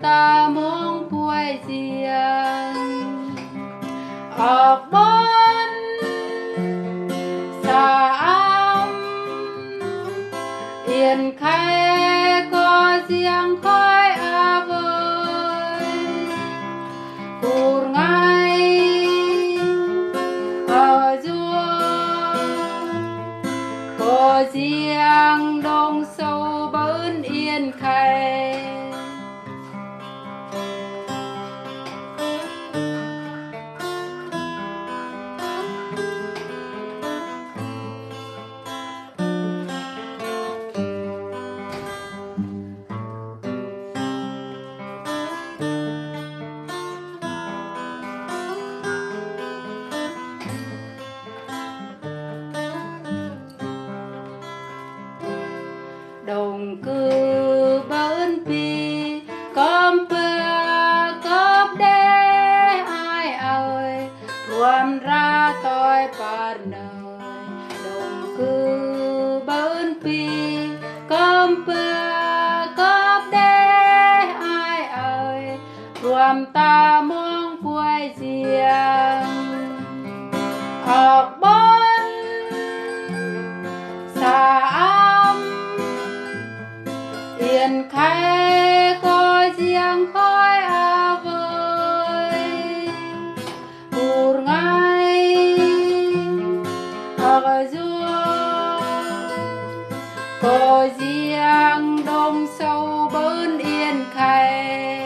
ta muốn muôi Yiang ở bên xa âm yên khai có Yiang khói vơi buồn ngay ở có Yiang đông sâu bến yên khai đồng cư bến pi com bơ cóp đê ai ơi rùm ra tôi bàn nơi đồng cư bến pi com bơ cóp đê ai ơi rùm ta muốn muôi Yiang ở bên xa yên khai có Yiang khói vơi buồn ngay ở có Yiang đông sâu bến yên khai